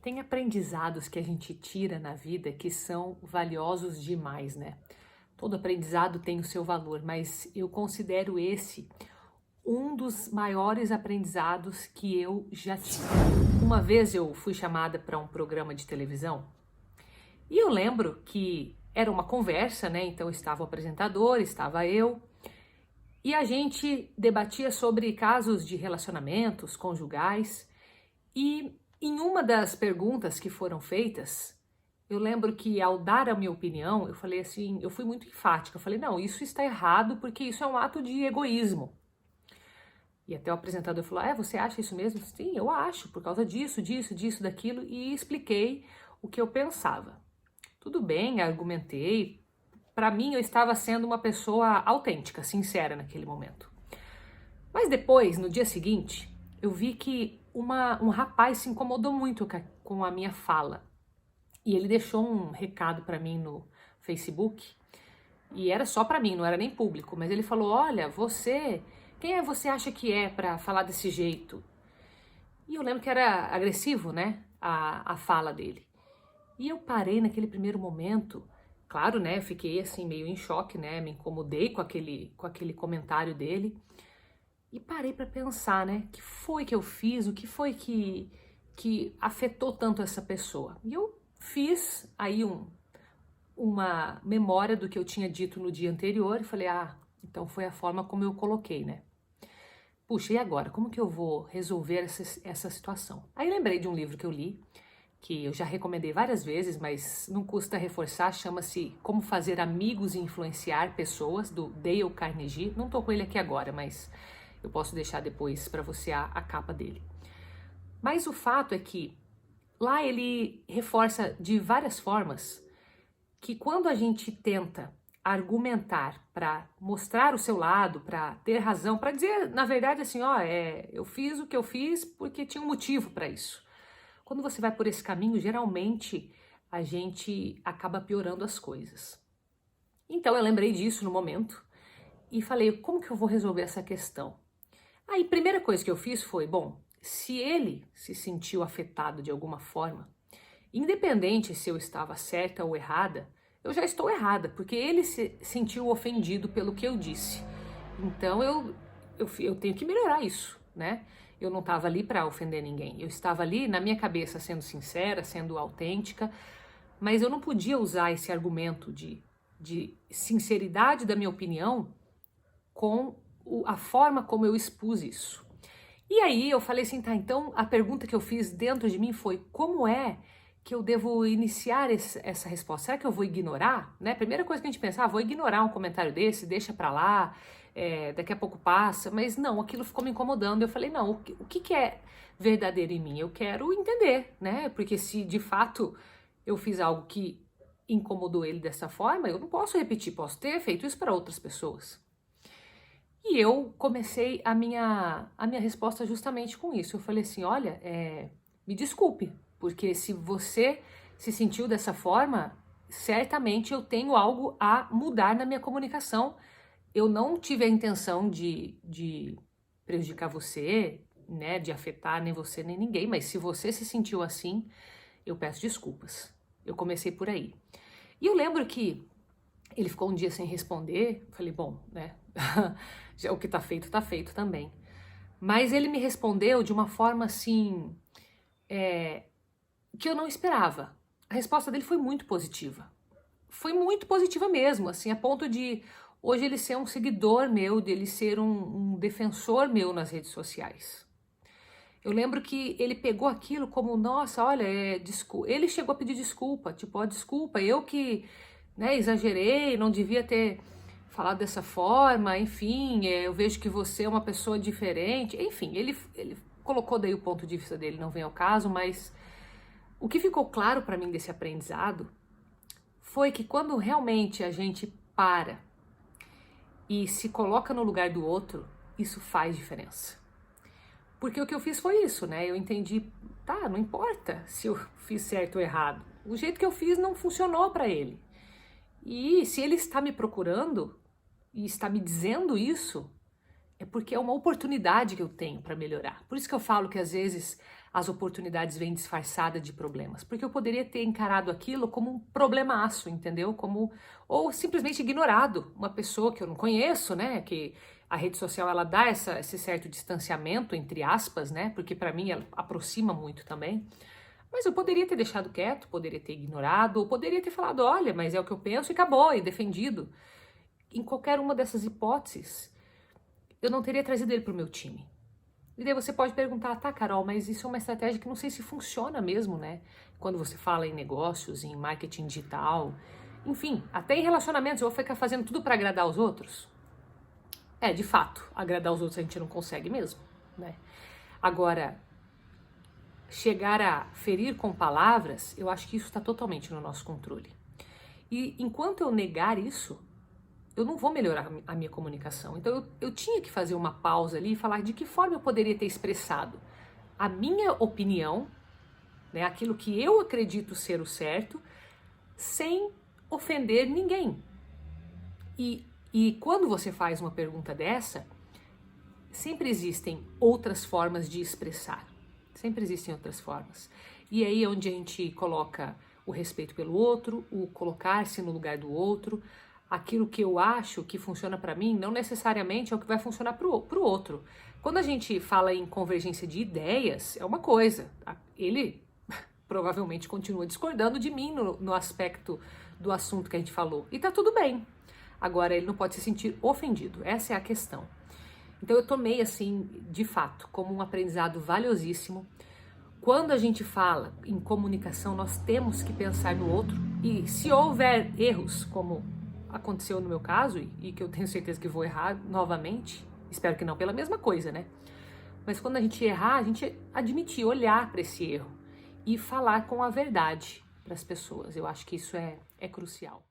Tem aprendizados que a gente tira na vida que são valiosos demais, né? Todo aprendizado tem o seu valor, mas eu considero esse um dos maiores aprendizados que eu já tive. Uma vez eu fui chamada para um programa de televisão e eu lembro que era uma conversa, né? Então estava o apresentador, estava eu, e a gente debatia sobre casos de relacionamentos conjugais. E em uma das perguntas que foram feitas, eu lembro que ao dar a minha opinião, eu falei assim, eu fui muito enfática, eu falei, não, isso está errado porque isso é um ato de egoísmo. E até o apresentador falou, você acha isso mesmo? Sim, eu acho, por causa disso, disso, daquilo, e expliquei o que eu pensava. Tudo bem, argumentei, para mim eu estava sendo uma pessoa autêntica, sincera naquele momento. Mas depois, no dia seguinte, eu vi que um rapaz se incomodou muito com a minha fala. E ele deixou um recado para mim no Facebook. E era só para mim, não era nem público. Mas ele falou, olha, quem é você acha que é para falar desse jeito? E eu lembro que era agressivo, né, a fala dele. E eu parei naquele primeiro momento, claro, né, fiquei assim meio em choque, né, me incomodei com aquele comentário dele. E parei para pensar, né? O que foi que eu fiz? O que foi que afetou tanto essa pessoa? E eu fiz aí uma memória do que eu tinha dito no dia anterior e falei, então foi a forma como eu coloquei, né? Puxa, e agora? Como que eu vou resolver essa situação? Aí lembrei de um livro que eu li, que eu já recomendei várias vezes, mas não custa reforçar, chama-se Como Fazer Amigos e Influenciar Pessoas, do Dale Carnegie. Não tô com ele aqui agora, mas eu posso deixar depois para você a capa dele. Mas o fato é que lá ele reforça de várias formas que quando a gente tenta argumentar para mostrar o seu lado, para ter razão, para dizer, na verdade, assim, eu fiz o que eu fiz porque tinha um motivo para isso. Quando você vai por esse caminho, geralmente a gente acaba piorando as coisas. Então eu lembrei disso no momento e falei, como que eu vou resolver essa questão? Aí, a primeira coisa que eu fiz foi, se ele se sentiu afetado de alguma forma, independente se eu estava certa ou errada, eu já estou errada, porque ele se sentiu ofendido pelo que eu disse. Então eu tenho que melhorar isso, né? Eu não estava ali para ofender ninguém, eu estava ali na minha cabeça sendo sincera, sendo autêntica, mas eu não podia usar esse argumento de sinceridade da minha opinião com a forma como eu expus isso. E aí eu falei assim, tá, então a pergunta que eu fiz dentro de mim foi, como é que eu devo iniciar essa resposta? Será que eu vou ignorar? Né? Primeira coisa que a gente pensa, vou ignorar um comentário desse, deixa pra lá, daqui a pouco passa, mas não, aquilo ficou me incomodando. Eu falei, não, o que é verdadeiro em mim? Eu quero entender, né? Porque se de fato eu fiz algo que incomodou ele dessa forma, eu não posso repetir, posso ter feito isso para outras pessoas. E eu comecei a minha resposta justamente com isso. Eu falei assim, olha, me desculpe, porque se você se sentiu dessa forma, certamente eu tenho algo a mudar na minha comunicação. Eu não tive a intenção de prejudicar você, né, de afetar nem você nem ninguém, mas se você se sentiu assim, eu peço desculpas. Eu comecei por aí. E eu lembro que ele ficou um dia sem responder, falei, né, já o que tá feito também. Mas ele me respondeu de uma forma assim, que eu não esperava. A resposta dele foi muito positiva. Foi muito positiva mesmo, assim, a ponto de hoje ele ser um seguidor meu, dele ser um defensor meu nas redes sociais. Eu lembro que ele pegou aquilo como, nossa, olha, ele chegou a pedir desculpa, tipo, desculpa, eu que, né, exagerei, não devia ter falado dessa forma, enfim, eu vejo que você é uma pessoa diferente, enfim, ele colocou daí o ponto de vista dele, não vem ao caso, mas o que ficou claro para mim desse aprendizado foi que quando realmente a gente para e se coloca no lugar do outro, isso faz diferença. Porque o que eu fiz foi isso, né? Eu entendi, tá, não importa se eu fiz certo ou errado. O jeito que eu fiz não funcionou para ele. E se ele está me procurando e está me dizendo isso, é porque é uma oportunidade que eu tenho para melhorar. Por isso que eu falo que às vezes as oportunidades vêm disfarçadas de problemas, porque eu poderia ter encarado aquilo como um problemaço, entendeu? Ou simplesmente ignorado uma pessoa que eu não conheço, né? Que a rede social ela dá esse certo distanciamento, entre aspas, né? Porque para mim ela aproxima muito também. Mas eu poderia ter deixado quieto, poderia ter ignorado, ou poderia ter falado, olha, mas é o que eu penso e acabou, e defendido. Em qualquer uma dessas hipóteses, eu não teria trazido ele para o meu time. E daí você pode perguntar, tá, Carol, mas isso é uma estratégia que não sei se funciona mesmo, né? Quando você fala em negócios, em marketing digital, enfim, até em relacionamentos, eu vou ficar fazendo tudo para agradar os outros? De fato, agradar os outros a gente não consegue mesmo, né? Agora, chegar a ferir com palavras, eu acho que isso está totalmente no nosso controle. E enquanto eu negar isso, eu não vou melhorar a minha comunicação. Então eu tinha que fazer uma pausa ali e falar de que forma eu poderia ter expressado a minha opinião, né, aquilo que eu acredito ser o certo, sem ofender ninguém. E quando você faz uma pergunta dessa, sempre existem outras formas de expressar. Sempre existem outras formas. E aí é onde a gente coloca o respeito pelo outro, o colocar-se no lugar do outro. Aquilo que eu acho que funciona para mim não necessariamente é o que vai funcionar para o outro. Quando a gente fala em convergência de ideias, é uma coisa. Ele provavelmente continua discordando de mim no aspecto do assunto que a gente falou. E tá tudo bem. Agora, ele não pode se sentir ofendido. Essa é a questão. Então eu tomei, assim, de fato, como um aprendizado valiosíssimo. Quando a gente fala em comunicação, nós temos que pensar no outro. E se houver erros, como aconteceu no meu caso, e que eu tenho certeza que vou errar novamente, espero que não pela mesma coisa, né? Mas quando a gente errar, a gente admitir, olhar para esse erro e falar com a verdade para as pessoas. Eu acho que isso é crucial.